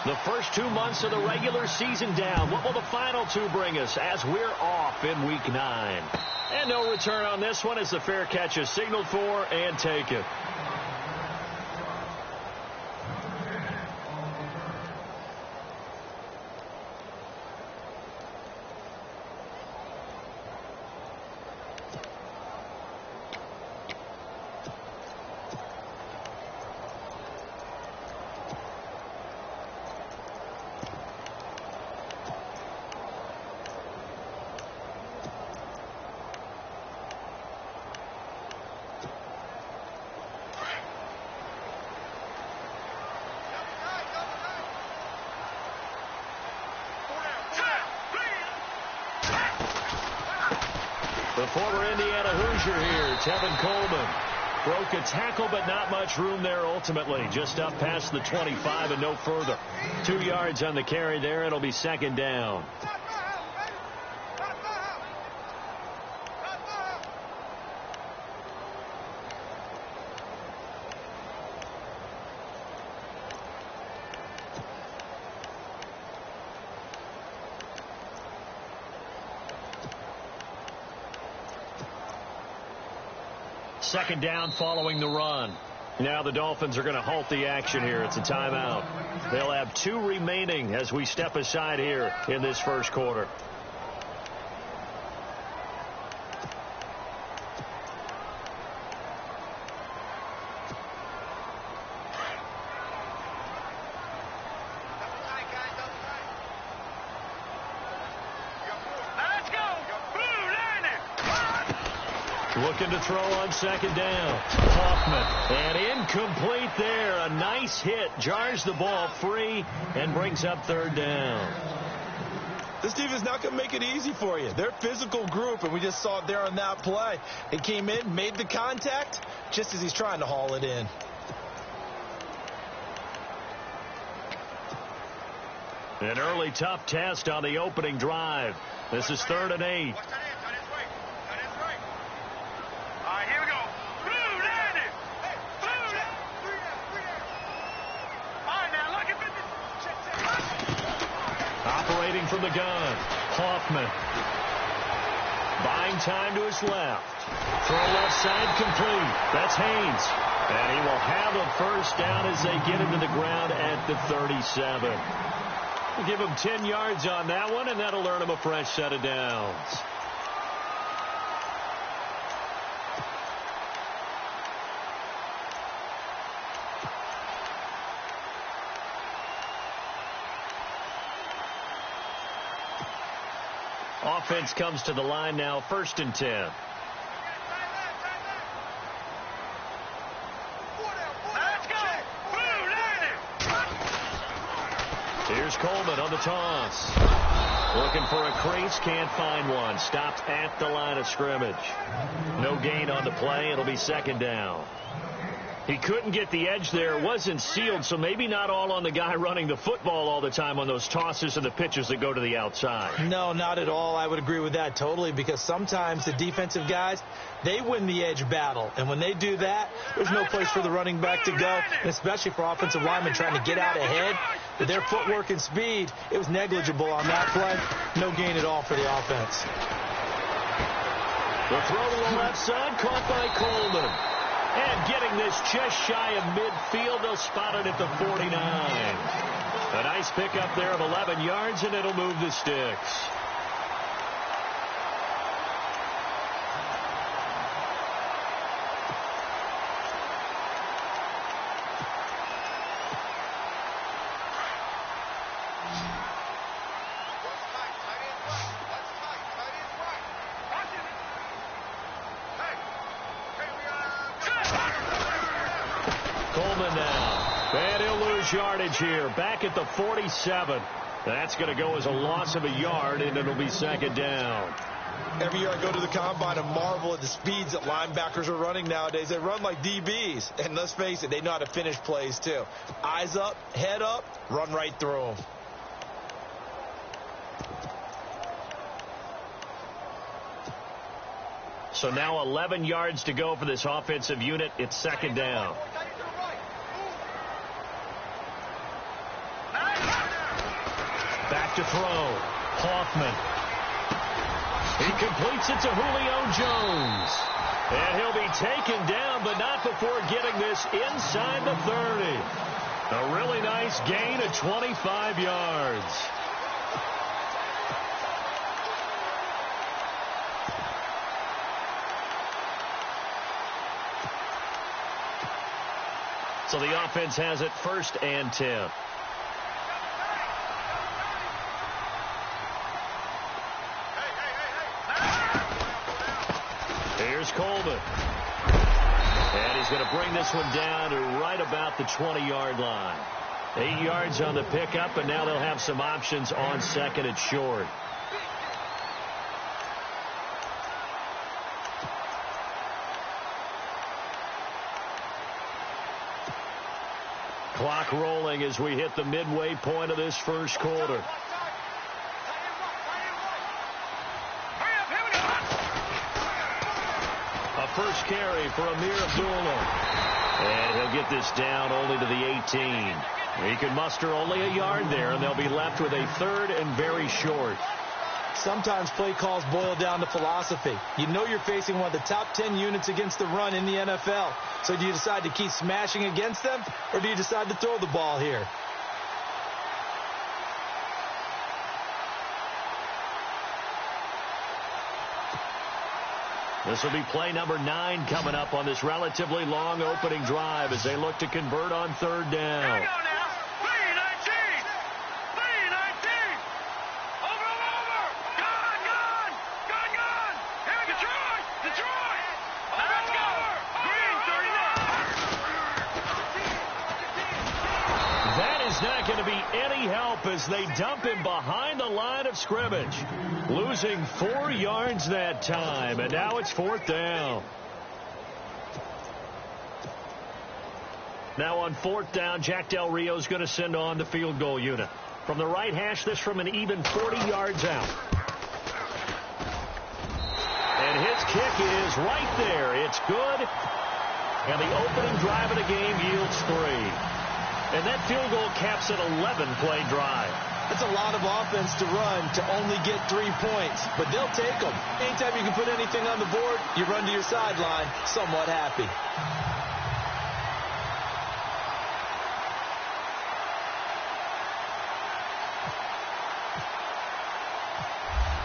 The first 2 months of the regular season down. What will the final two bring us as we're off in Week 9? And no return on this one as the fair catch is signaled for and taken. The former Indiana Hoosier here, Tevin Coleman. Broke a tackle, but not much room there ultimately. Just up past the 25 and no further. 2 yards on the carry there. It'll be second down. Second down following the run. Now the Dolphins are going to halt the action here. It's a timeout. They'll have 2 remaining as we step aside here in this first quarter. Looking to throw on second down. Hoffman. And incomplete there. A nice hit. Jars the ball free and brings up third down. This team is not going to make it easy for you. They're a physical group, and we just saw it there on that play. He came in, made the contact, just as he's trying to haul it in. An early tough test on the opening drive. This is 3rd and 8. Operating from the gun, Hoffman. Buying time to his left. Throw left side complete. That's Haynes. And he will have a first down as they get him to the ground at the 37. We'll give him 10 yards on that one, and that'll earn him a fresh set of downs. Offense comes to the line now, 1st and 10. Here's Coleman on the toss. Looking for a crease, can't find one. Stopped at the line of scrimmage. No gain on the play. It'll be second down. He couldn't get the edge there. Wasn't sealed, so maybe not all on the guy running the football all the time on those tosses and the pitches that go to the outside. No, not at all. I would agree with that totally, because sometimes the defensive guys, they win the edge battle. And when they do that, there's no place for the running back to go, and especially for offensive linemen trying to get out ahead. With their footwork and speed, it was negligible on that play. No gain at all for the offense. The throw to the left side, caught by Coleman. And getting this just shy of midfield, they'll spot it at the 49. A nice pickup there of 11 yards, and it'll move the sticks. Coleman now. And he'll lose yardage here. Back at the 47. That's going to go as a loss of a yard, and it'll be second down. Every year I go to the combine and marvel at the speeds that linebackers are running nowadays. They run like DBs. And let's face it, they know how to finish plays too. Eyes up, head up, run right through them. So now 11 yards to go for this offensive unit. It's second down. to throw. Hoffman. He completes it to Julio Jones. And he'll be taken down, but not before getting this inside the 30. A really nice gain of 25 yards. So the offense has it 1st and 10. Here's Coleman. And he's going to bring this one down to right about the 20-yard line. 8 yards on the pickup, and now they'll have some options on 2nd and short. Clock rolling as we hit the midway point of this 1st quarter. A first carry for Amir Abdullah. And he'll get this down only to the 18. He can muster only a yard there, and they'll be left with a 3rd and very short. Sometimes play calls boil down to philosophy. You know you're facing one of the top 10 units against the run in the NFL. So do you decide to keep smashing against them, or do you decide to throw the ball here? This will be play number 9 coming up on this relatively long opening drive as they look to convert on 3rd down. Not going to be any help as they dump him behind the line of scrimmage. Losing 4 yards that time, and now it's 4th down. Now on 4th down, Jack Del Rio's going to send on the field goal unit. From the right hash, this from an even 40 yards out. And his kick is right there. It's good. And the opening drive of the game yields 3. And that field goal caps an 11-play drive. That's a lot of offense to run to only get 3 points, but they'll take them. Anytime you can put anything on the board, you run to your sideline somewhat happy.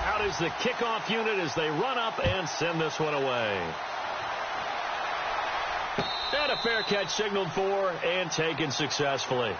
Out is the kickoff unit as they run up and send this one away. And a fair catch signaled for and taken successfully.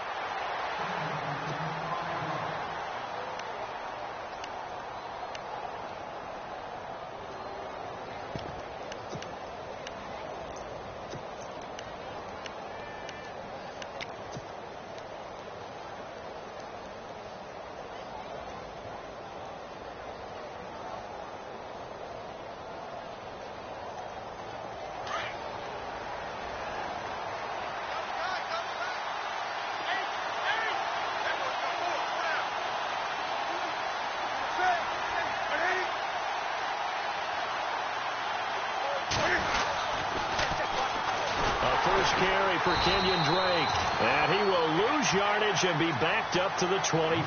First carry for Kenyon Drake. And he will lose yardage and be backed up to the 24.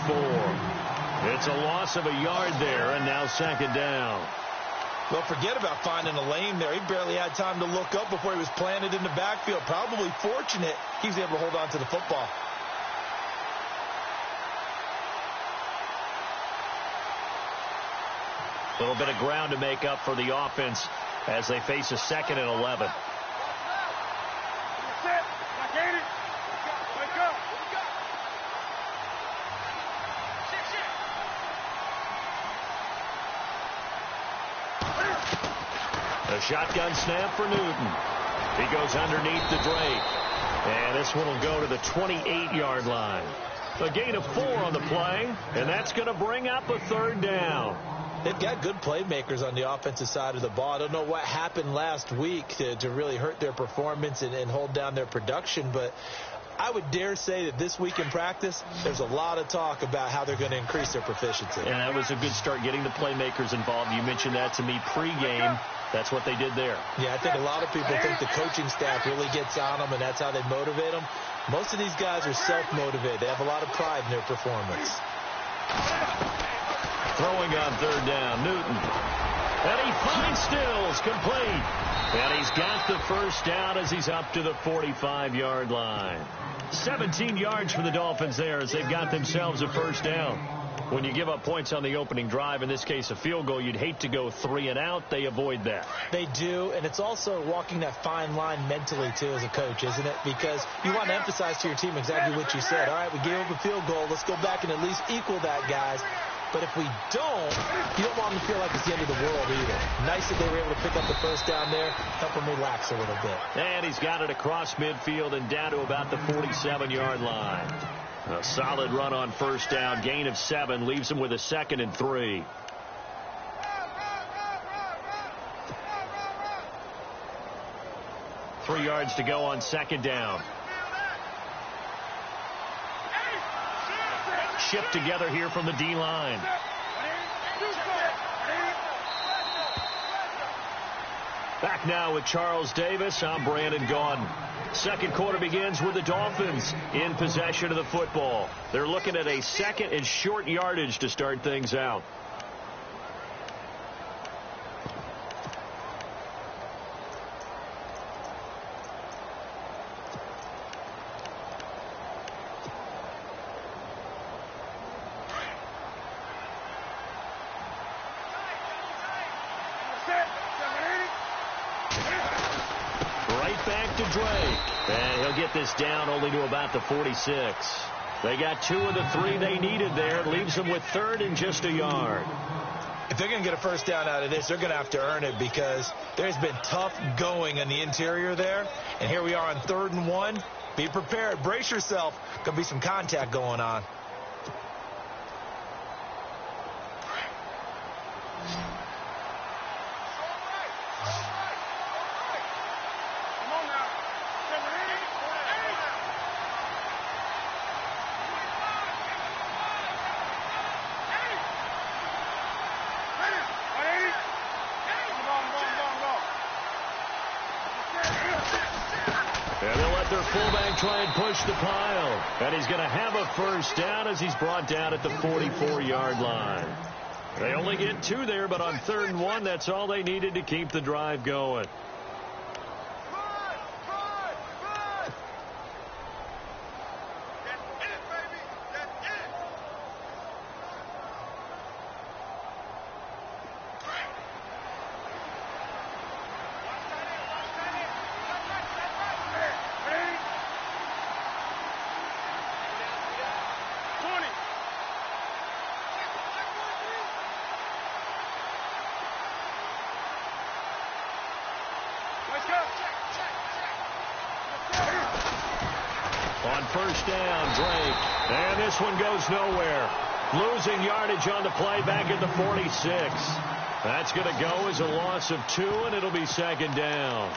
It's a loss of a yard there, and now 2nd down. Well, forget about finding a lane there. He barely had time to look up before he was planted in the backfield. Probably fortunate he was able to hold on to the football. A little bit of ground to make up for the offense as they face a 2nd and 11. A shotgun snap for Newton. He goes underneath the Drake. And this one will go to the 28-yard line. A gain of 4 on the play, and that's going to bring up a 3rd down. They've got good playmakers on the offensive side of the ball. I don't know what happened last week to really hurt their performance and hold down their production, but I would dare say that this week in practice, there's a lot of talk about how they're going to increase their proficiency. And that was a good start, getting the playmakers involved. You mentioned that to me pregame. That's what they did there. Yeah, I think a lot of people think the coaching staff really gets on them, and that's how they motivate them. Most of these guys are self-motivated. They have a lot of pride in their performance. Throwing on third down, Newton. And he finds Stills, complete. And he's got the first down as he's up to the 45-yard line. 17 yards for the Dolphins there as they've got themselves a first down. When you give up points on the opening drive, in this case a field goal, you'd hate to go 3 and out. They avoid that. They do, and it's also walking that fine line mentally, too, as a coach, isn't it? Because you want to emphasize to your team exactly what you said. All right, we gave up a field goal. Let's go back and at least equal that, guys. But if we don't, you don't want them to feel like it's the end of the world either. Nice that they were able to pick up the first down there, help them relax a little bit. And he's got it across midfield and down to about the 47-yard line. A solid run on first down, gain of 7, leaves him with a 2nd and 3. Three yards to go on second down. Shipped together here from the D-line. Back now with Charles Davis. I'm Brandon Gaudin. Second quarter begins with the Dolphins in possession of the football. They're looking at a 2nd and short yardage to start things out. And he'll get this down only to about the 46. They got 2 of the 3 they needed there. Leaves them with 3rd and just a yard. If they're going to get a first down out of this, they're going to have to earn it because there's been tough going in the interior there. And here we are on 3rd and 1. Be prepared. Brace yourself. Going to be some contact going on. Try and push the pile. And he's going to have a first down as he's brought down at the 44-yard line. They only get 2 there, but on 3rd and 1, that's all they needed to keep the drive going. On first down, Drake. And this one goes nowhere. Losing yardage on the play back at the 46. That's going to go as a loss of 2, and it'll be 2nd down.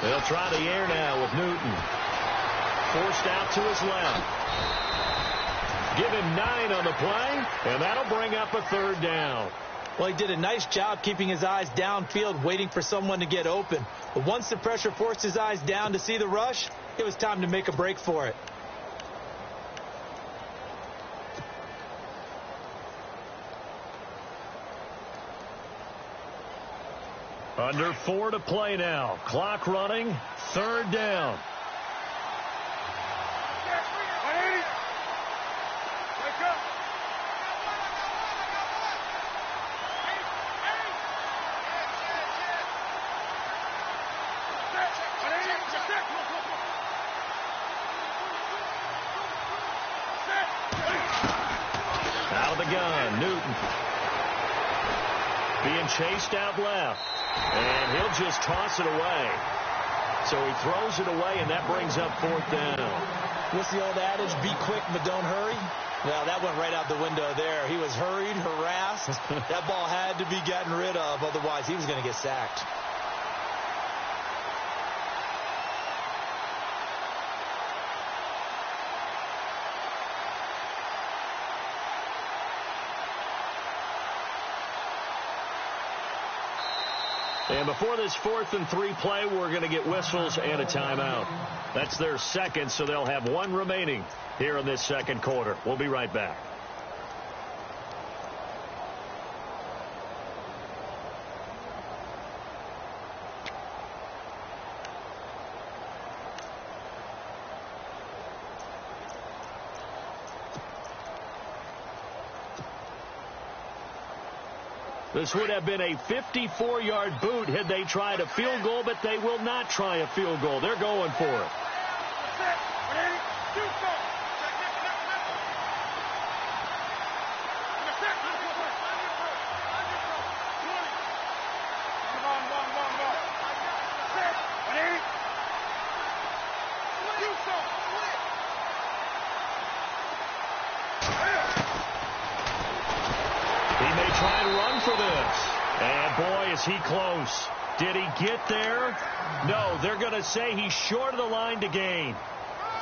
They'll try the air now with Newton. Forced out to his left. Give him 9 on the play, and that'll bring up a 3rd down. Well, he did a nice job keeping his eyes downfield, waiting for someone to get open. But once the pressure forced his eyes down to see the rush, it was time to make a break for it. Under 4 to play now. Clock running. 3rd down. Out of the gun, Newton. Being chased out left. And he'll just toss it away. So he throws it away, and that brings up 4th down. What's the old adage? Be quick, but don't hurry. Well, that went right out the window there. He was hurried, harassed. That ball had to be gotten rid of. Otherwise, he was going to get sacked. And before this 4th and 3 play, we're going to get whistles and a timeout. That's their second, so they'll have one remaining here in this second quarter. We'll be right back. This would have been a 54-yard boot had they tried a field goal, but they will not try a field goal. They're going for it. Try and run for this. And boy, is he close. Did he get there? No, they're going to say he's short of the line to gain.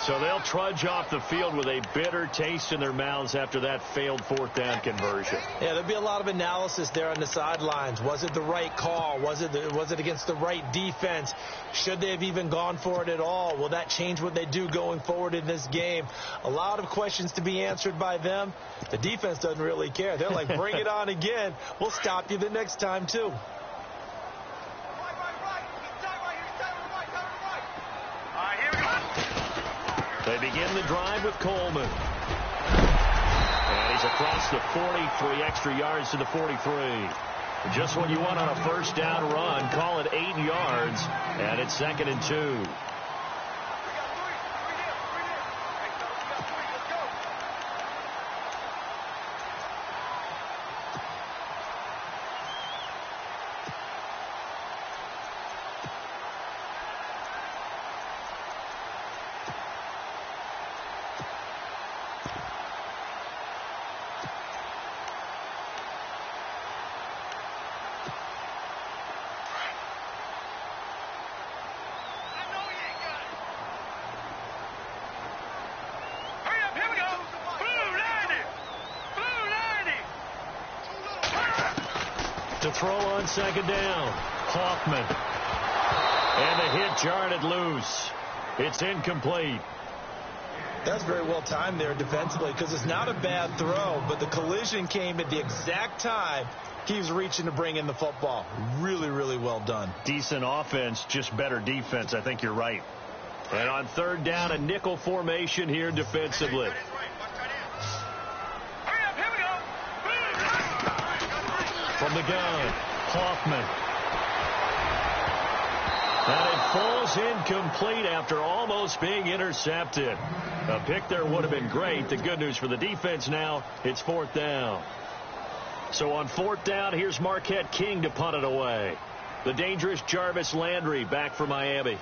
So they'll trudge off the field with a bitter taste in their mouths after that failed 4th down conversion. Yeah, there'll be a lot of analysis there on the sidelines. Was it the right call? Was it against the right defense? Should they have even gone for it at all? Will that change what they do going forward in this game? A lot of questions to be answered by them. The defense doesn't really care. They're like, bring it on again. We'll stop you the next time, too. They begin the drive with Coleman. And he's across the 40, 3 extra yards to the 43. Just what you want on a first down run. Call it 8 yards, and it's 2nd and 2. To throw on 2nd down, Hoffman. And the hit jarred it loose. It's incomplete. That's very well timed there defensively because it's not a bad throw, but the collision came at the exact time he was reaching to bring in the football. Really, really well done. Decent offense, just better defense. I think you're right. And on 3rd down, a nickel formation here defensively. From the gun, Hoffman. And it falls incomplete after almost being intercepted. A pick there would have been great. The good news for the defense now, it's 4th down. So on 4th down, here's Marquette King to punt it away. The dangerous Jarvis Landry back for Miami.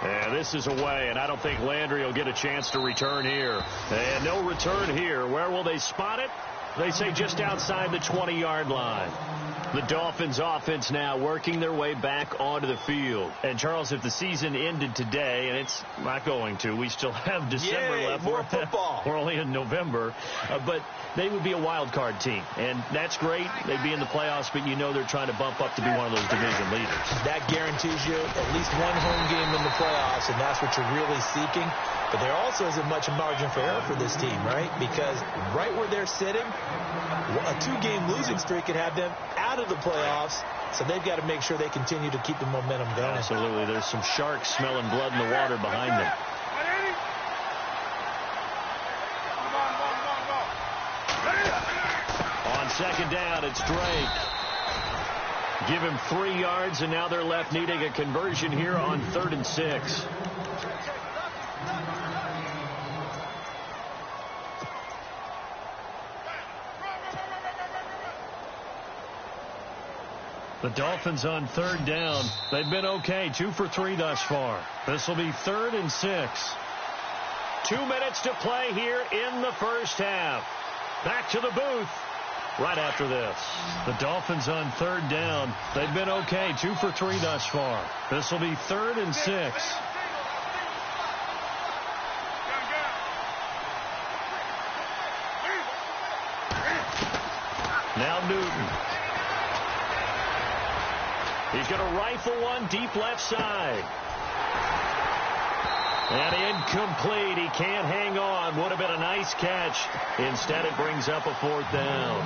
And this is away, and I don't think Landry will get a chance to return here. And no return here. Where will they spot it? They say just outside the 20-yard line. The Dolphins offense now working their way back onto the field. And, Charles, if the season ended today, and it's not going to, we still have December left. More football. We're only in November. But they would be a wild card team. And that's great. They'd be in the playoffs, but you know they're trying to bump up to be one of those division leaders. That guarantees you at least one home game in the playoffs, and that's what you're really seeking. But there also isn't much margin for error for this team, right? Because right where they're sitting, a 2-game losing streak could have them out of the playoffs, so they've got to make sure they continue to keep the momentum going. Absolutely. There's some sharks smelling blood in the water behind them. On 2nd down, it's Drake. Give him 3 yards, and now they're left needing a conversion here on 3rd and 6. The Dolphins on 3rd down. They've been okay. 2 for 3 thus far. This will be 3rd and 6. 2 minutes to play here in the first half. Back to the booth right after this. The Dolphins on 3rd down. They've been okay. 2 for 3 thus far. This will be 3rd and 6. Now Newton. He's going to rifle one deep left side. And incomplete. He can't hang on. Would have been a nice catch. Instead, it brings up a 4th down.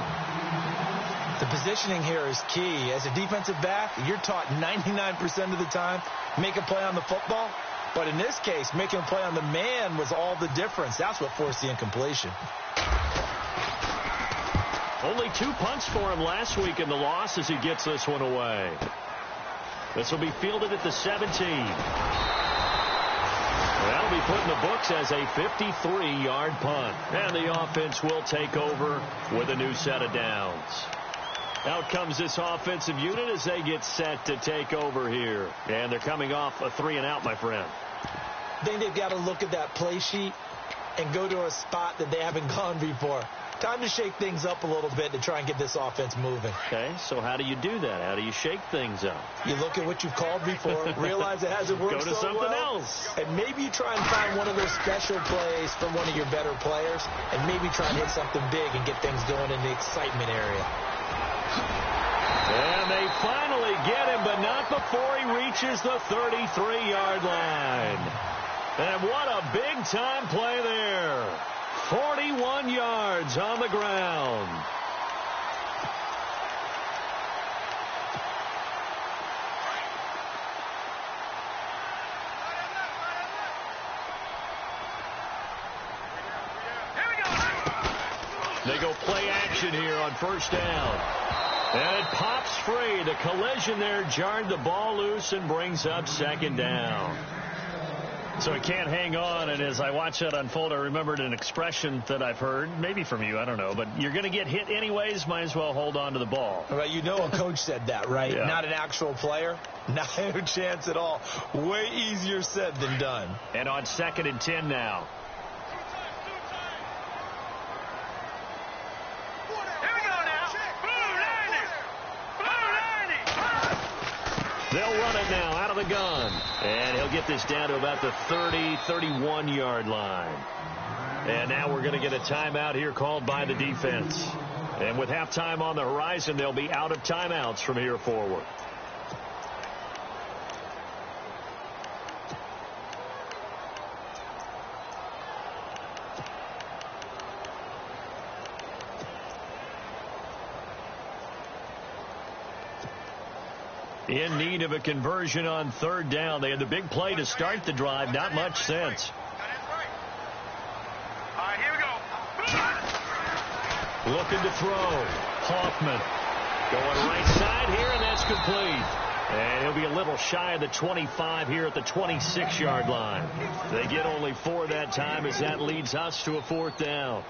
The positioning here is key. As a defensive back, you're taught 99% of the time, make a play on the football. But in this case, making a play on the man was all the difference. That's what forced the incompletion. Only 2 punts for him last week in the loss as he gets this one away. This will be fielded at the 17. That'll be put in the books as a 53-yard punt. And the offense will take over with a new set of downs. Out comes this offensive unit as they get set to take over here. And they're coming off a 3-and-out, my friend. I think they've got to look at that play sheet and go to a spot that they haven't gone before. Time to shake things up a little bit to try and get this offense moving. Okay, so how do you do that? How do you shake things up? You look at what you've called before, realize it hasn't worked so well. Go to something else. And maybe you try and find one of those special plays from one of your better players, and maybe try and hit something big and get things going in the excitement area. And they finally get him, but not before he reaches the 33-yard line. And what a big-time play there. 41 yards on the ground. They go play action here on 1st down. And it pops free. The collision there jarred the ball loose and brings up 2nd down. So it can't hang on, and as I watch that unfold, I remembered an expression that I've heard, maybe from you, I don't know, but you're going to get hit anyways, might as well hold on to the ball. Right, you know a coach said that, right? Yeah. Not an actual player. Not a chance at all. Way easier said than done. And on 2nd and 10 now. They'll run it now out of the gun. And he'll get this down to about the 30, 31-yard line. And now we're going to get a timeout here called by the defense. And with halftime on the horizon, they'll be out of timeouts from here forward. In need of a conversion on 3rd down. They had the big play to start the drive. Not much sense. All right, here we go. Looking to throw. Hoffman going right side here, and that's complete. And he'll be a little shy of the 25 here at the 26-yard line. They get only 4 that time as that leads us to a 4th down.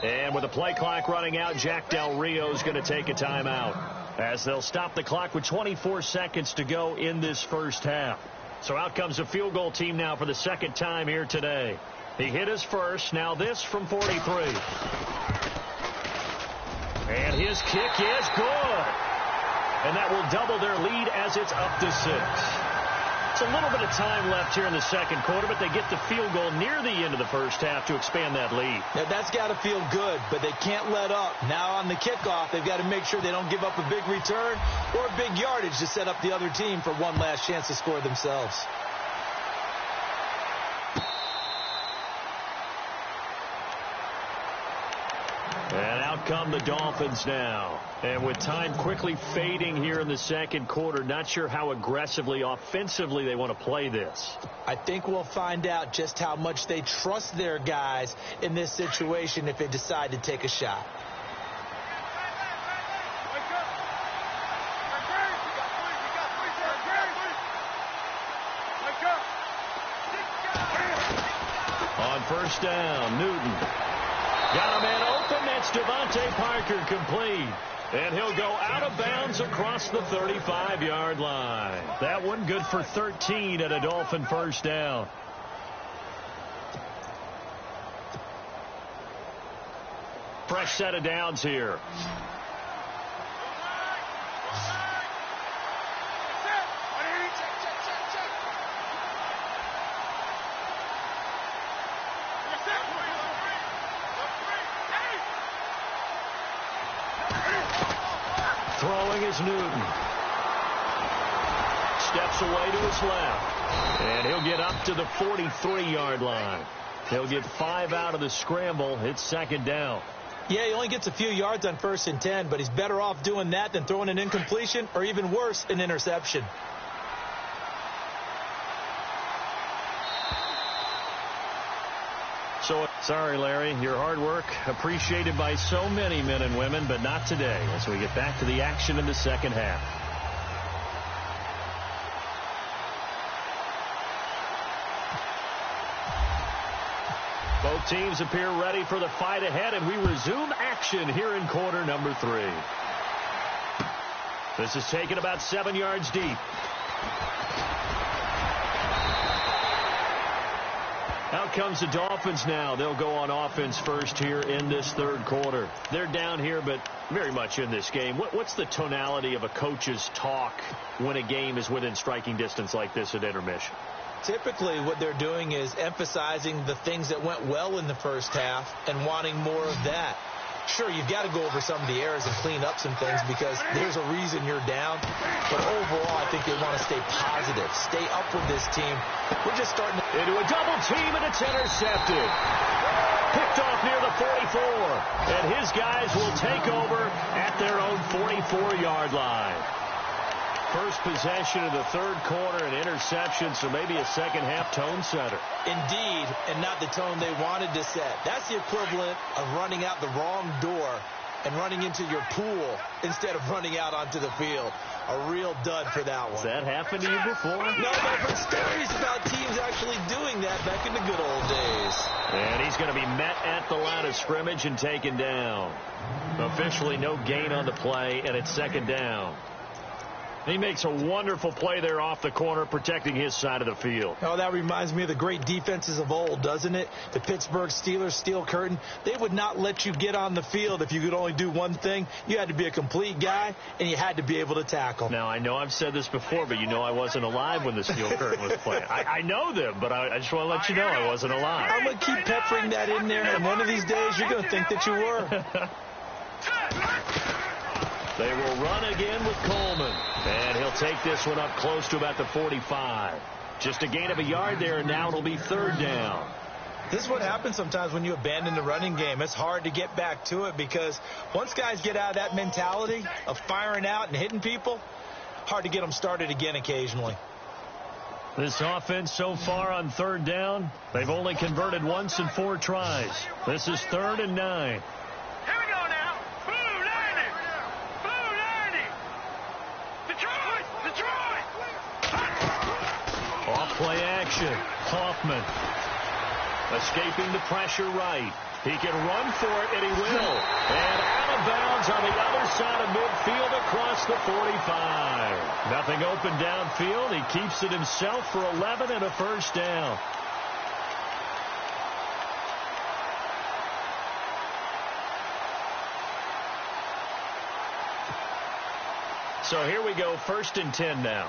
And with the play clock running out, Jack Del Rio's going to take a timeout as they'll stop the clock with 24 seconds to go in this 1st half. So out comes a field goal team now for the 2nd time here today. He hit his first. Now this from 43. And his kick is good. And that will double their lead as it's up to 6. It's a little bit of time left here in the 2nd quarter, but they get the field goal near the end of the 1st half to expand that lead. Now, that's got to feel good, but they can't let up. Now on the kickoff, they've got to make sure they don't give up a big return or a big yardage to set up the other team for one last chance to score themselves. And out come the Dolphins now. And with time quickly fading here in the 2nd quarter, not sure how aggressively, offensively they want to play this. I think we'll find out just how much they trust their guys in this situation if they decide to take a shot. On 1st down, Newton. Got a man open. That's Devontae Parker complete. And he'll go out of bounds across the 35-yard line. That one good for 13 and a Dolphin first down. Fresh set of downs here. Throwing is Newton. Steps away to his left. And he'll get up to the 43-yard line. He'll get 5 out of the scramble. It's second down. Yeah, he only gets a few yards on 1st and 10, but he's better off doing that than throwing an incompletion or even worse, an interception. So, sorry, Larry, your hard work appreciated by so many men and women, but not today as we get back to the action in the second half. Both teams appear ready for the fight ahead, and we resume action here in quarter number 3. This is taken about 7 yards deep. Out comes the Dolphins now. They'll go on offense first here in this third quarter. They're down here, but very much in this game. What's the tonality of a coach's talk when a game is within striking distance like this at intermission? Typically, what they're doing is emphasizing the things that went well in the first half and wanting more of that. Sure, you've got to go over some of the errors and clean up some things because there's a reason you're down. But overall, I think they want to stay positive, stay up with this team. We're just starting to... Into a double team, and it's intercepted. Picked off near the 44. And his guys will take over at their own 44-yard line. First possession of the third quarter, an interception, so maybe a second-half tone setter. Indeed, and not the tone they wanted to set. That's the equivalent of running out the wrong door and running into your pool instead of running out onto the field. A real dud for that one. Has that happened to you before? No, but I've heard stories about teams actually doing that back in the good old days. And he's going to be met at the line of scrimmage and taken down. Officially no gain on the play, and it's second down. He makes a wonderful play there off the corner, protecting his side of the field. Oh, that reminds me of the great defenses of old, doesn't it? The Pittsburgh Steelers, Steel Curtain. They would not let you get on the field if you could only do one thing. You had to be a complete guy, and you had to be able to tackle. Now, I know I've said this before, but you know I wasn't alive when the Steel Curtain was playing. I know them, but I just want to let you know I wasn't alive. I'm going to keep peppering that in there, and one of these days you're going to think that you were. They will run again with Coleman. And he'll take this one up close to about the 45. Just a gain of a yard there, and now it'll be third down. This is what happens sometimes when you abandon the running game. It's hard to get back to it because once guys get out of that mentality of firing out and hitting people, hard to get them started again occasionally. This offense so far on third down, they've only converted once in 4 tries. This is 3rd and 9. Play action. Hoffman escaping the pressure right. He can run for it, and he will. And out of bounds on the other side of midfield across the 45. Nothing open downfield. He keeps it himself for 11 and a first down. So here we go, 1st and 10 now.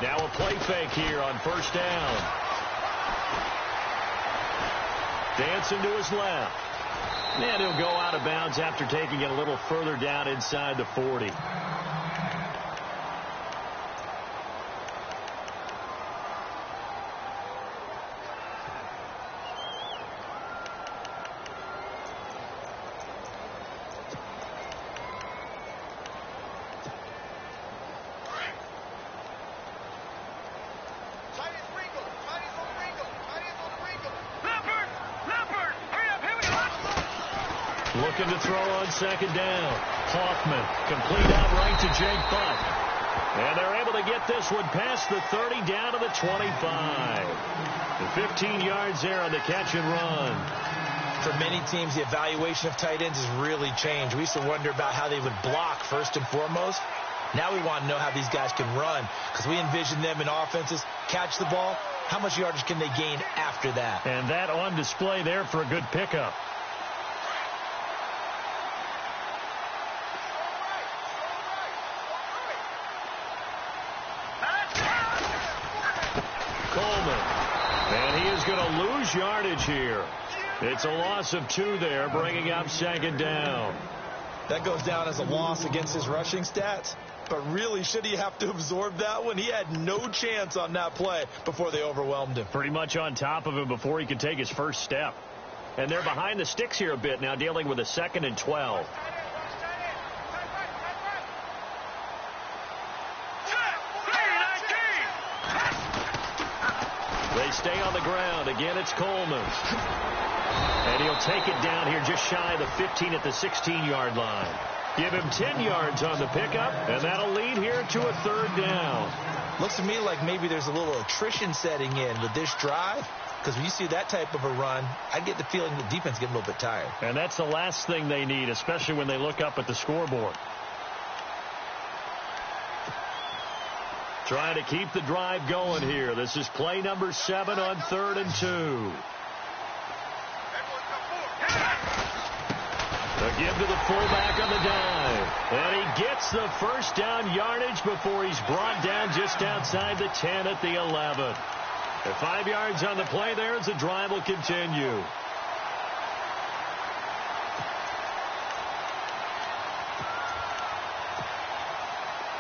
Now a play fake here on 1st down. Dancing to his left. And he'll go out of bounds after taking it a little further down inside the 40. Looking to throw on second down. Hoffman, complete out right to Jake Butt. And they're able to get this one past the 30 down to the 25. The 15 yards there on the catch and run. For many teams, the evaluation of tight ends has really changed. We used to wonder about how they would block first and foremost. Now we want to know how these guys can run, because we envision them in offenses catch the ball. How much yardage can they gain after that? And that on display there for a good pickup. Coleman. And he is going to lose yardage here. It's a loss of 2 there, bringing up second down. That goes down as a loss against his rushing stats. But really, should he have to absorb that one? He had no chance on that play before they overwhelmed him. Pretty much on top of him before he could take his first step. And they're behind the sticks here a bit now, dealing with a 2nd and 12. They stay on the ground. Again, it's Coleman. And he'll take it down here just shy of the 15 at the 16-yard line. Give him 10 yards on the pickup, and that'll lead here to a 3rd down. Looks to me like maybe there's a little attrition setting in with this drive, because when you see that type of a run, I get the feeling the defense getting a little bit tired. And that's the last thing they need, especially when they look up at the scoreboard. Trying to keep the drive going here. This is play number 7 on 3rd and 2. They'll give to the fullback on the dive. And he gets the first down yardage before he's brought down just outside the 10 at the 11. At 5 yards on the play there as the drive will continue.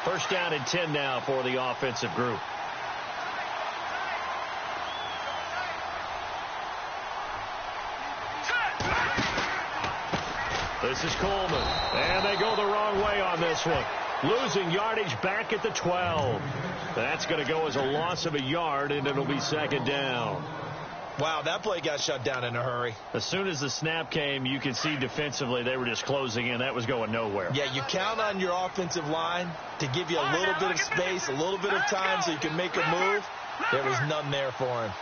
First down and 10 now for the offensive group. This is Coleman. And they go the wrong way on this one. Losing yardage back at the 12. That's going to go as a loss of a yard, and it'll be 2nd down. Wow, that play got shut down in a hurry. As soon as the snap came, you could see defensively they were just closing in. That was going nowhere. Yeah, you count on your offensive line to give you a little bit of space, a little bit of time so you can make a move. There was none there for him.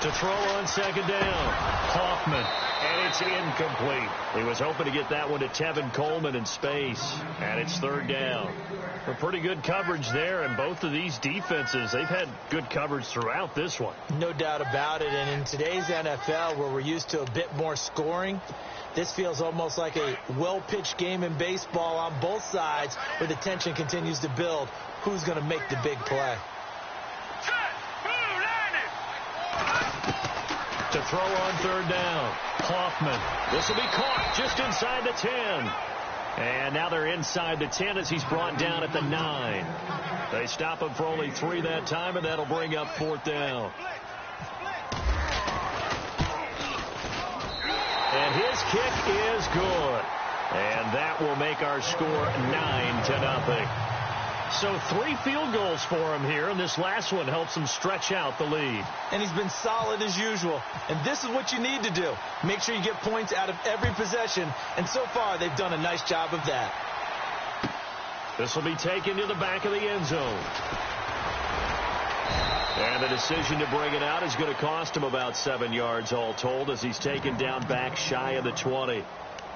To throw on 2nd down, Hoffman, and it's incomplete. He was hoping to get that one to Tevin Coleman in space, and it's 3rd down. A pretty good coverage there, and both of these defenses, they've had good coverage throughout this one. No doubt about it, and in today's NFL, where we're used to a bit more scoring, this feels almost like a well-pitched game in baseball on both sides, where the tension continues to build. Who's going to make the big play? To throw on 3rd down, Hoffman. This will be caught just inside the 10. And now they're inside the 10 as he's brought down at the 9. They stop him for only 3 that time, and that'll bring up 4th down. And his kick is good. And that will make our score 9-0. So 3 field goals for him here, and this last one helps him stretch out the lead. And he's been solid as usual. And this is what you need to do. Make sure you get points out of every possession. And so far, they've done a nice job of that. This will be taken to the back of the end zone. And the decision to bring it out is going to cost him about 7 yards all told as he's taken down back shy of the 20.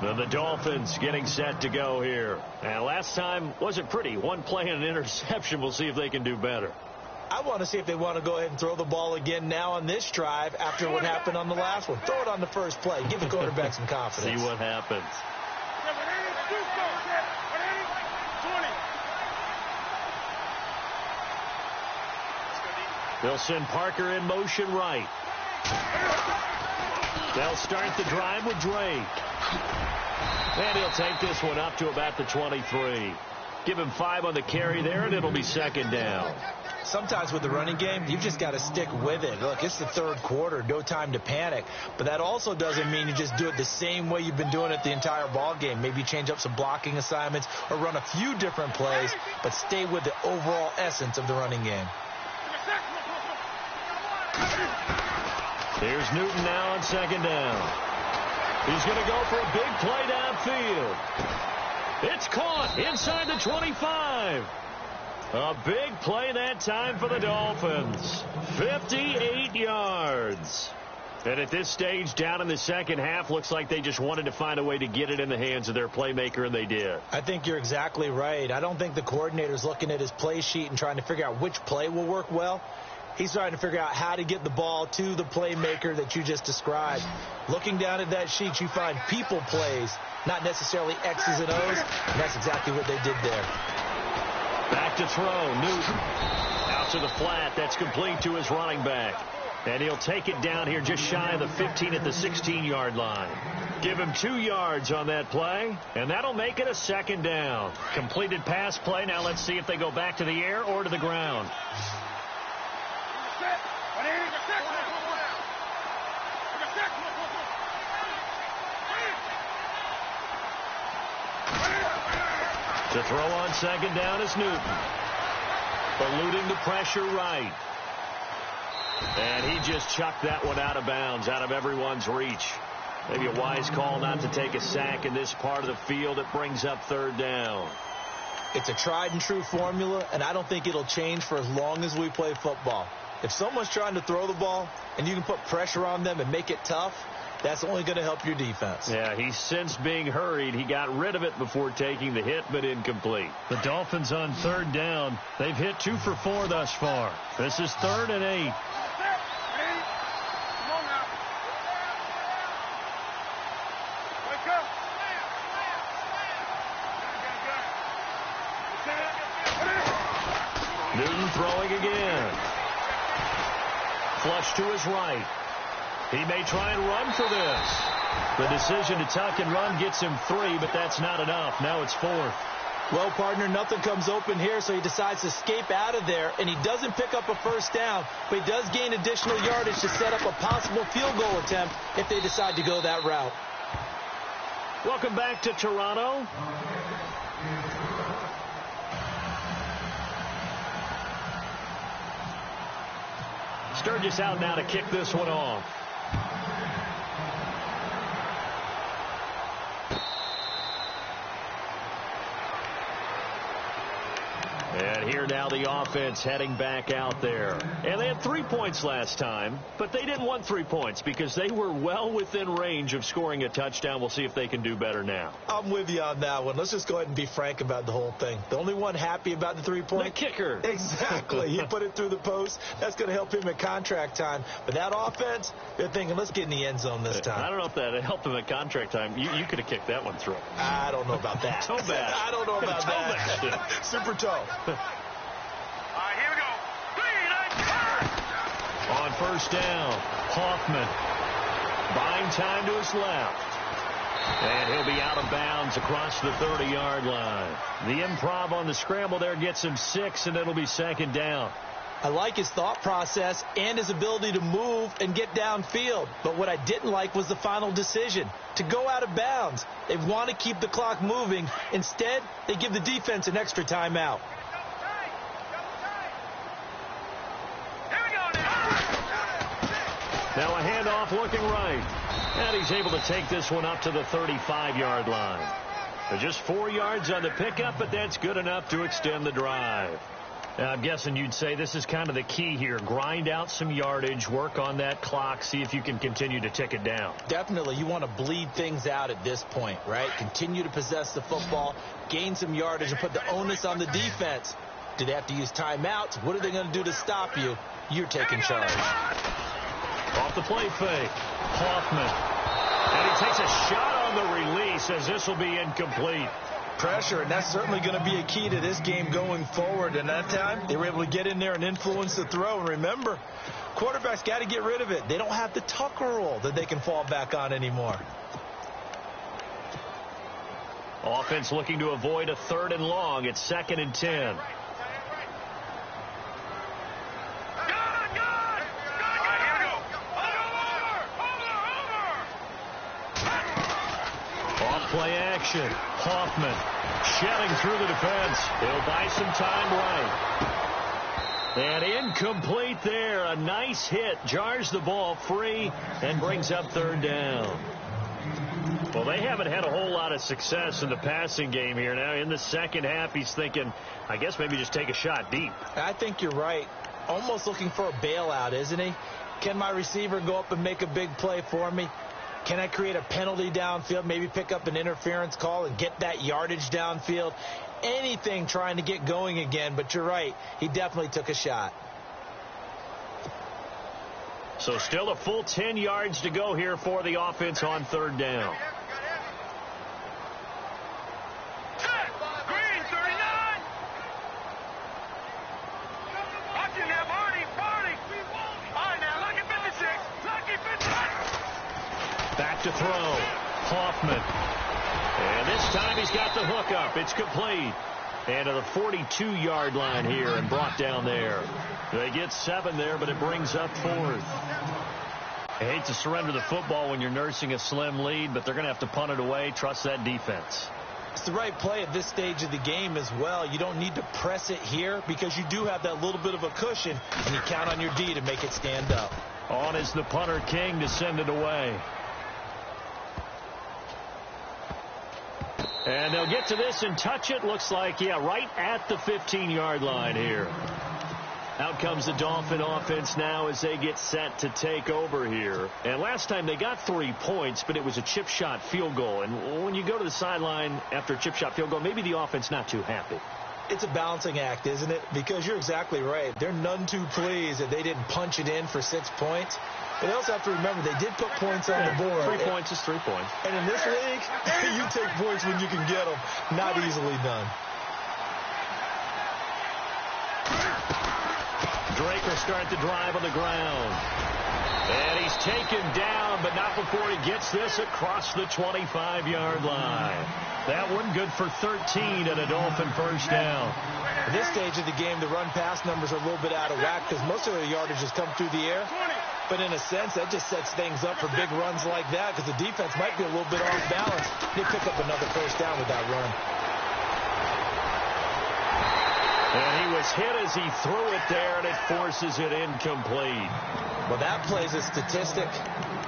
Then the Dolphins getting set to go here. And last time wasn't pretty. One play and an interception. We'll see if they can do better. I want to see if they want to go ahead and throw the ball again now on this drive after what happened on the last one. Throw it on the first play. Give the quarterback some confidence. See what happens. They'll send Parker in motion right. They'll start the drive with Drake. And he'll take this one up to about the 23. Give him 5 on the carry there, and it'll be 2nd down. Sometimes with the running game, you've just got to stick with it. Look, it's the 3rd quarter, no time to panic. But that also doesn't mean you just do it the same way you've been doing it the entire ball game. Maybe change up some blocking assignments or run a few different plays, but stay with the overall essence of the running game. Here's Newton now on second down. He's going to go for a big play downfield. It's caught inside the 25. A big play that time for the Dolphins. 58 yards. And at this stage, down in the second half, looks like they just wanted to find a way to get it in the hands of their playmaker, and they did. I think you're exactly right. I don't think the coordinator's looking at his play sheet and trying to figure out which play will work well. He's trying to figure out how to get the ball to the playmaker that you just described. Looking down at that sheet, you find people plays, not necessarily X's and O's, and that's exactly what they did there. Back to throw, Newton. Out to the flat, that's complete to his running back. And he'll take it down here just shy of the 15 at the 16-yard line. Give him 2 yards on that play, and that'll make it a second down. Completed pass play. Now let's see if they go back to the air or to the ground. To throw on second down is Newton. Eluding the pressure right. And he just chucked that one out of bounds, out of everyone's reach. Maybe a wise call not to take a sack in this part of the field. It brings up third down. It's a tried and true formula, and I don't think it'll change for as long as we play football. If someone's trying to throw the ball and you can put pressure on them and make it tough, that's only going to help your defense. Yeah, he's since being hurried. He got rid of it before taking the hit, but incomplete. The Dolphins on third down. They've hit 2 for 4 thus far. This is 3rd and 8. Newton throwing again. Flush to his right. He may try and run for this. The decision to tuck and run gets him 3, but that's not enough. Now it's 4th. Well, partner, nothing comes open here, so he decides to escape out of there, and he doesn't pick up a first down, but he does gain additional yardage to set up a possible field goal attempt if they decide to go that route. Welcome back to Toronto. Sturgis out now to kick this one off. And here now the offense heading back out there. And they had 3 points last time, but they didn't want 3 points because they were well within range of scoring a touchdown. We'll see if they can do better now. I'm with you on that one. Let's just go ahead and be frank about the whole thing. The only one happy about the 3-point? The kicker. Exactly. He put it through the post. That's going to help him at contract time. But that offense, they're thinking, let's get in the end zone this time. I don't know if that helped him at contract time. You could have kicked that one through. I don't know about that. Toe bash. I don't know about that. Super toe. Here we go. On first down, Hoffman buying time to his left. And he'll be out of bounds across the 30-yard line. The improv on the scramble there gets him 6, and it'll be second down. I like his thought process and his ability to move and get downfield. But what I didn't like was the final decision, to go out of bounds. They want to keep the clock moving. Instead, they give the defense an extra timeout. Now a handoff looking right. And he's able to take this one up to the 35-yard line. There's just 4 yards on the pickup, but that's good enough to extend the drive. I'm guessing you'd say this is kind of the key here. Grind out some yardage, work on that clock, see if you can continue to tick it down. Definitely. You want to bleed things out at this point, right? Continue to possess the football, gain some yardage, and put the onus on the defense. Do they have to use timeouts? What are they going to do to stop you? You're taking charge. Off the play fake, Hoffman. And he takes a shot on the release as this will be incomplete. Pressure, and that's certainly going to be a key to this game going forward. And that time, they were able to get in there and influence the throw. And remember, quarterbacks got to get rid of it. They don't have the Tucker rule that they can fall back on anymore. Offense looking to avoid a 3rd and long. It's 2nd and 10. Play action. Hoffman shedding through the defense. He'll buy some time right. And incomplete there. A nice hit. Jars the ball free and brings up third down. Well, they haven't had a whole lot of success in the passing game here. Now, in the second half, he's thinking, I guess maybe just take a shot deep. I think you're right. Almost looking for a bailout, isn't he? Can my receiver go up and make a big play for me? Can I create a penalty downfield, maybe pick up an interference call and get that yardage downfield? Anything trying to get going again, but you're right. He definitely took a shot. So still a full 10 yards to go here for the offense on third down. Green, 39. Watching that, Barney. All right, now, lucky 56. Lucky 56. Back to throw. Hoffman. And this time he's got the hook up. It's complete. And to the 42-yard line here and brought down there. They get 7 there, but it brings up fourth. I hate to surrender the football when you're nursing a slim lead, but they're going to have to punt it away. Trust that defense. It's the right play at this stage of the game as well. You don't need to press it here because you do have that little bit of a cushion, and you count on your D to make it stand up. On is the punter, King, to send it away. And they'll get to this and touch it. Looks like, yeah, right at the 15-yard line here. Out comes the Dolphin offense now as they get set to take over here. And last time they got 3 points, but it was a chip shot field goal. And when you go to the sideline after a chip shot field goal, maybe the offense not too happy. It's a balancing act, isn't it? Because you're exactly right. They're none too pleased that they didn't punch it in for 6 points. But they also have to remember they did put points on the board. 3 points is 3 points. And in this league, you take points when you can get them. Not easily done. Drake will start the drive on the ground. And he's taken down, but not before he gets this across the 25-yard line. That one good for 13 and a Dolphin first down. At this stage of the game, the run-pass numbers are a little bit out of whack because most of their yardage has come through the air. But in a sense, that just sets things up for big runs like that because the defense might be a little bit off balance. They pick up another first down with that run. And he was hit as he threw it there, and it forces it incomplete. Well, that plays a statistic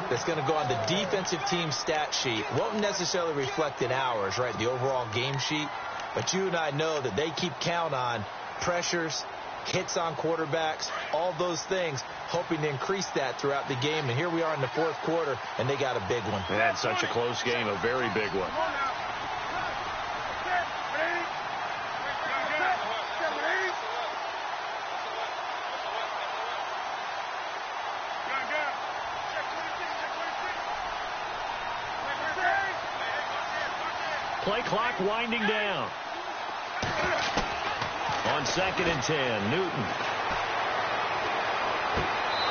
that's going to go on the defensive team stat sheet. Won't necessarily reflect in ours, right, the overall game sheet. But you and I know that they keep count on pressures, hits on quarterbacks, all those things, hoping to increase that throughout the game. And here we are in the fourth quarter, and they got a big one. They had such a close game, a very big one. Play clock winding down. On 2nd and 10, Newton.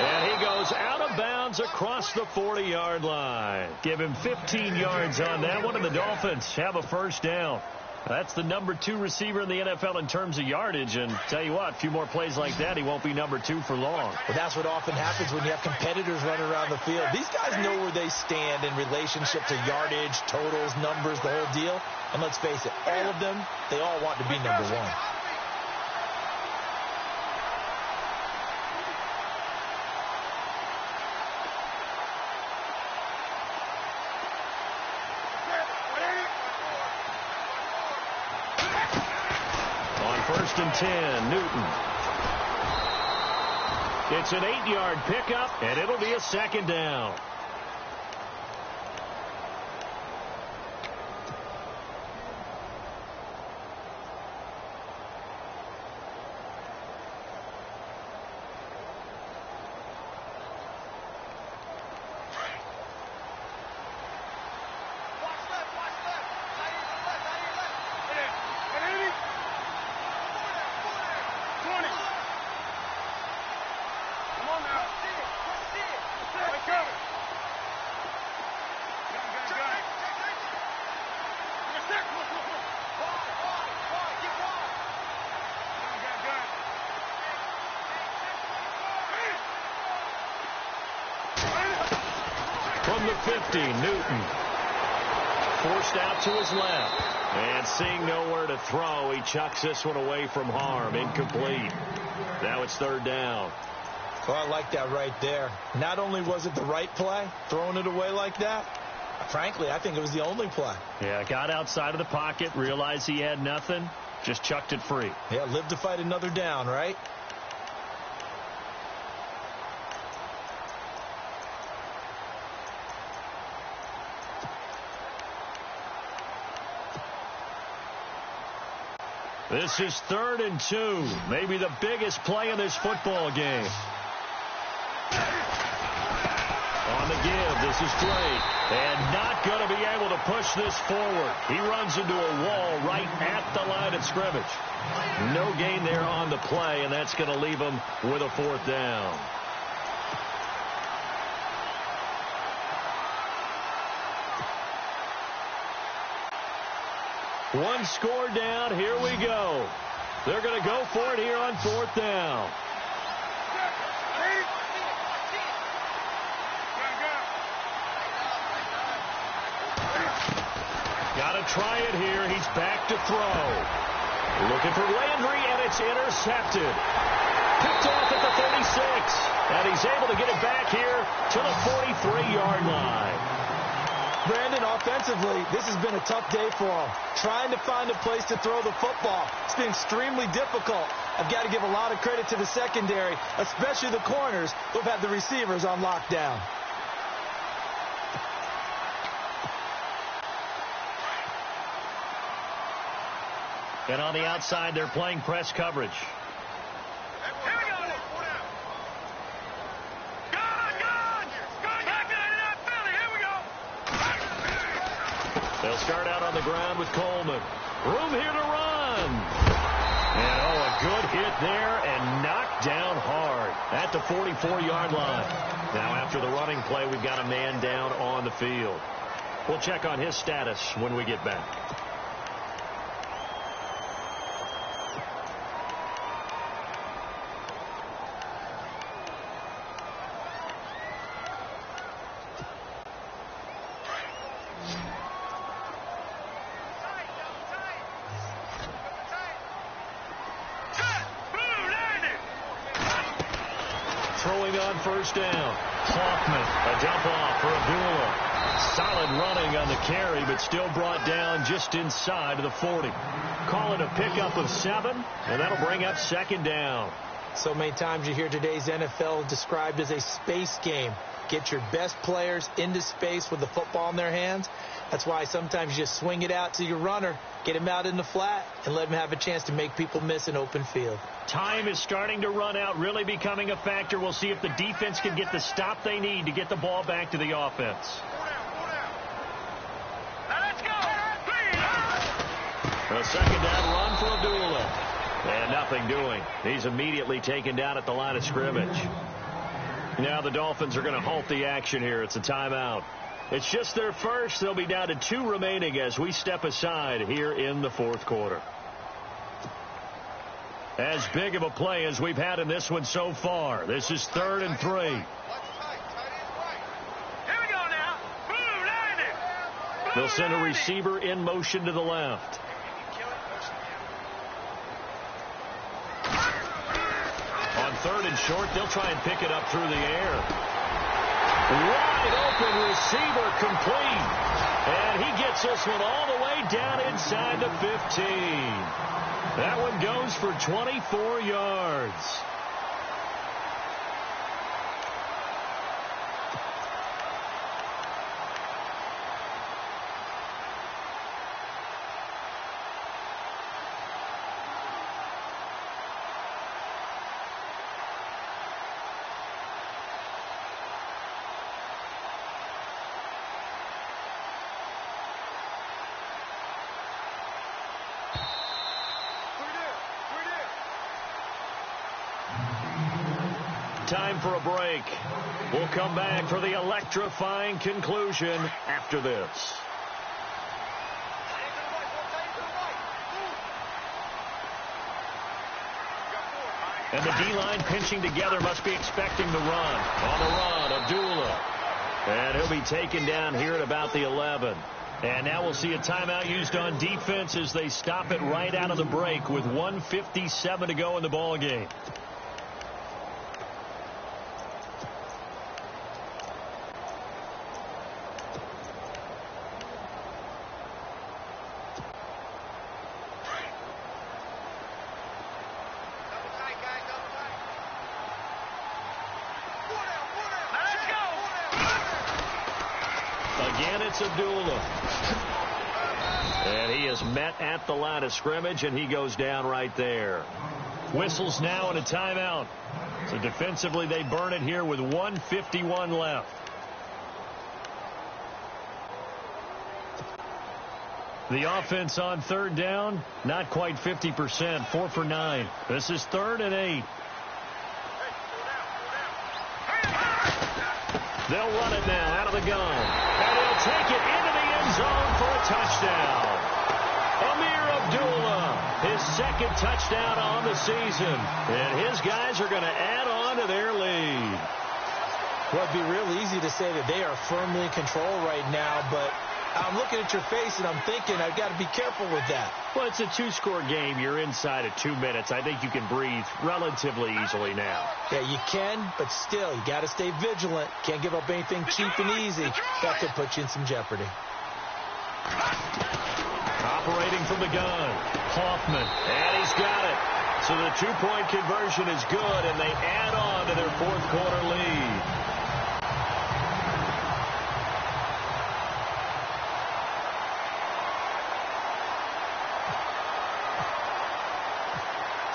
And he goes out of bounds across the 40-yard line. Give him 15 yards on that one, and the Dolphins have a first down. That's the number 2 receiver in the NFL in terms of yardage. And tell you what, a few more plays like that, he won't be number 2 for long. Well, that's what often happens when you have competitors running around the field. These guys know where they stand in relationship to yardage, totals, numbers, the whole deal. And let's face it, all of them, they all want to be number 1. On 1st and 10, Newton. It's an 8-yard pickup, and it'll be a second down. From the 50, Newton. Forced out to his left. And seeing nowhere to throw, he chucks this one away from harm. Incomplete. Now it's third down. Oh, I like that right there. Not only was it the right play, throwing it away like that, frankly, I think it was the only play. Yeah, got outside of the pocket, realized he had nothing, just chucked it free. Yeah, live to fight another down, right? This is 3rd and 2, maybe the biggest play in this football game. On the give, this is Drake, and not going to be able to push this forward. He runs into a wall right at the line of scrimmage. No gain there on the play, and that's going to leave him with a 4th down. One score down. Here we go. They're going to go for it here on 4th down. Got to try it here. He's back to throw. Looking for Landry, and it's intercepted. Picked off at the 36. And he's able to get it back here to the 43-yard line. Brandon, offensively, this has been a tough day for him. Trying to find a place to throw the football. It's been extremely difficult. I've got to give a lot of credit to the secondary, especially the corners who have had the receivers on lockdown. And on the outside, they're playing press coverage. They'll start out on the ground with Coleman. Room here to run. And, a good hit there and knocked down hard at the 44-yard line. Now, after the running play, we've got a man down on the field. We'll check on his status when we get back. Throwing on 1st down. Hoffman, a dump off for Abdullah. Solid running on the carry, but still brought down just inside of the 40. Call it a pickup of 7, and that'll bring up 2nd down. So many times you hear today's NFL described as a space game. Get your best players into space with the football in their hands. That's why sometimes you just swing it out to your runner, get him out in the flat, and let him have a chance to make people miss an open field. Time is starting to run out, really becoming a factor. We'll see if the defense can get the stop they need to get the ball back to the offense. Now let's go. A 2nd down run for Abdullah. And nothing doing. He's immediately taken down at the line of scrimmage. Now the Dolphins are going to halt the action here. It's a timeout. It's just their first. They'll be down to 2 remaining as we step aside here in the 4th quarter. As big of a play as we've had in this one so far. This is 3rd and 3. Here we go now. Boom, landed. They'll send a receiver in motion to the left. On 3rd and short, they'll try and pick it up through the air. Wide open receiver complete. And he gets this one all the way down inside the 15. That one goes for 24 yards. Time for a break. We'll come back for the electrifying conclusion after this. And the D-line pinching together must be expecting the run. On the run, Abdullah. And he'll be taken down here at about the 11. And now we'll see a timeout used on defense as they stop it right out of the break with 1:57 to go in the ball game. Again, it's Abdullah. And he is met at the line of scrimmage, and he goes down right there. Whistles now and a timeout. So defensively, they burn it here with 1:51 left. The offense on third down, not quite 50%, 4 for 9. This is 3rd and 8. They'll run it now out of the gun. And he'll take it into the end zone for a touchdown. Amir Abdullah, his 2nd touchdown on the season. And his guys are going to add on to their lead. Well, it'd be real easy to say that they are firmly in control right now, but I'm looking at your face and I'm thinking I've got to be careful with that. Well, it's a 2-score game. You're inside of 2 minutes. I think you can breathe relatively easily now. Yeah, you can, but still, you got to stay vigilant. Can't give up anything cheap and easy. That could put you in some jeopardy. Operating from the gun, Hoffman, and he's got it. So the 2-point conversion is good, and they add on to their 4th quarter lead.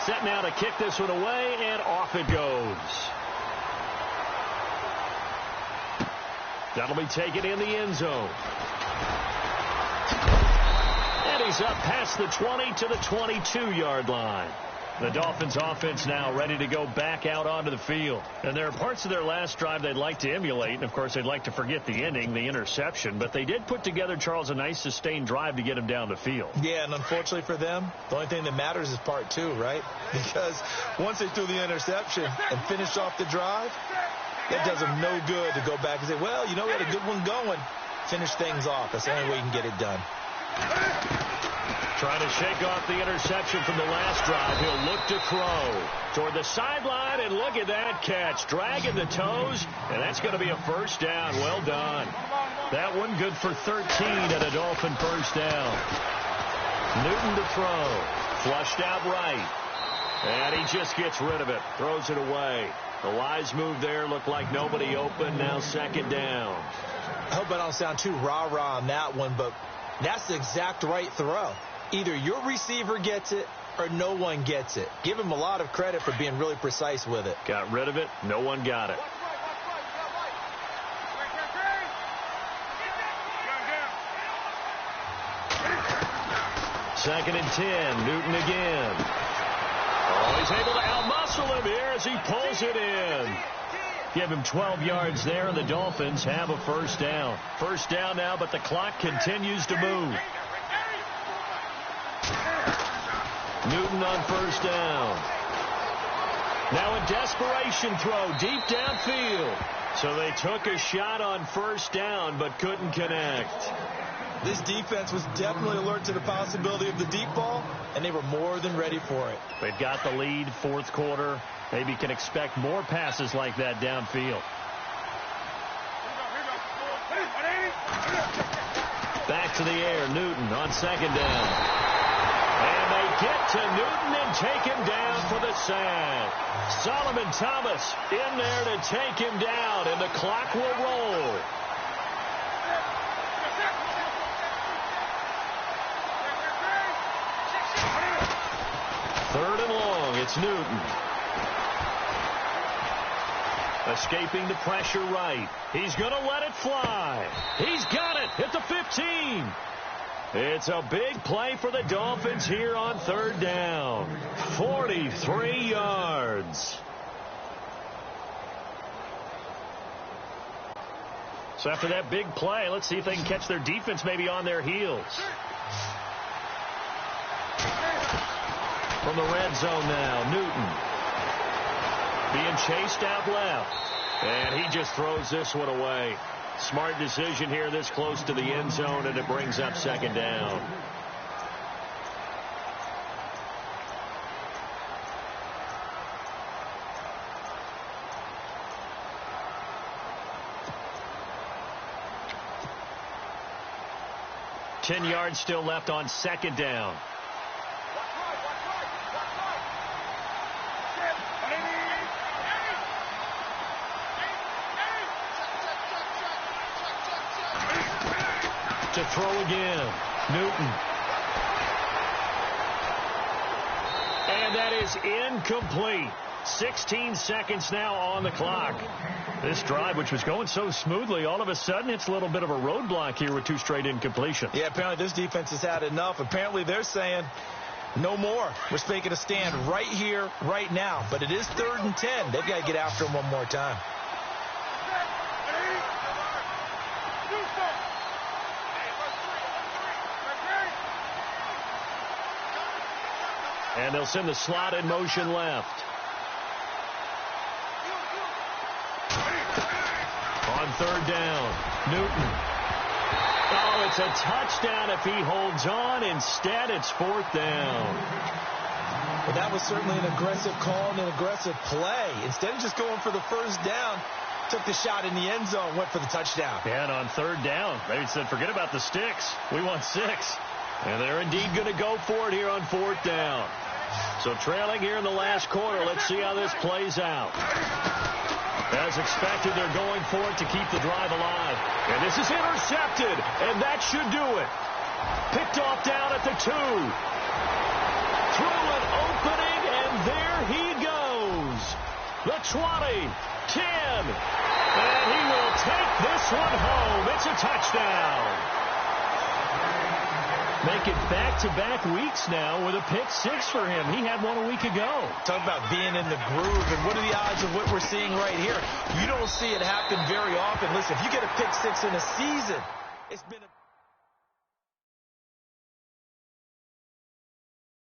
Set now to kick this one away, and off it goes. That'll be taken in the end zone. And he's up past the 20 to the 22-yard line. The Dolphins offense now ready to go back out onto the field. And there are parts of their last drive they'd like to emulate. And, of course, they'd like to forget the ending, the interception. But they did put together, Charles, a nice sustained drive to get him down the field. Yeah, and unfortunately for them, the only thing that matters is part 2, right? Because once they threw the interception and finished off the drive, that does them no good to go back and say, well, you know, we had a good one going. Finish things off. That's the only way you can get it done. Trying to shake off the interception from the last drive. He'll look to throw toward the sideline, and look at that catch. Dragging the toes, and that's going to be a first down. Well done. That one good for 13 and a Dolphin first down. Newton to throw. Flushed out right. And he just gets rid of it. Throws it away. The wise move there. Looked like nobody open. Now 2nd down. I hope I don't sound too rah-rah on that one, but that's the exact right throw. Either your receiver gets it or no one gets it. Give him a lot of credit for being really precise with it. Got rid of it. No one got it. Second and 10. Newton again. Oh, he's able to outmuscle him here as he pulls it in. Give him 12 yards there, and the Dolphins have a first down. First down now, but the clock continues to move. Newton on first down. Now a desperation throw deep downfield. So they took a shot on first down but couldn't connect. This defense was definitely alert to the possibility of the deep ball, and they were more than ready for it. They've got the lead, 4th quarter. Maybe can expect more passes like that downfield. Back to the air, Newton on 2nd down. And they get to Newton and take him down for the sack. Solomon Thomas in there to take him down, and the clock will roll. Third and long, it's Newton. Escaping the pressure right. He's going to let it fly. He's got it at the 15. It's a big play for the Dolphins here on 3rd down. 43 yards. So after that big play, let's see if they can catch their defense maybe on their heels. From the red zone now, Newton. Being chased out left. And he just throws this one away. Smart decision here this close to the end zone, and it brings up second down. Ten yards still left on second down. To throw again, Newton. And that is incomplete. 16 seconds now on the clock. This drive, which was going so smoothly, all of a sudden it's a little bit of a roadblock here with 2 straight incompletions. Yeah, apparently this defense has had enough. Apparently they're saying no more. We're making a stand right here, right now. But it is 3rd and 10. They've got to get after him one more time. And they'll send the slot in motion left. On 3rd down, Newton. Oh, it's a touchdown if he holds on. Instead, it's 4th down. Well, that was certainly an aggressive call and an aggressive play. Instead of just going for the 1st down, took the shot in the end zone, went for the touchdown. Yeah, and on 3rd down, they said, forget about the sticks. We want 6. And they're indeed going to go for it here on 4th down. So trailing here in the last quarter, let's see how this plays out. As expected, they're going for it to keep the drive alive. And this is intercepted, and that should do it. Picked off down at the 2. Through an opening, and there he goes. The 20, 10, and he will take this one home. It's a touchdown. Make it back-to-back weeks now with a pick 6 for him. He had one a week ago. Talk about being in the groove, and what are the odds of what we're seeing right here? You don't see it happen very often. Listen, if you get a pick 6 in a season, it's been a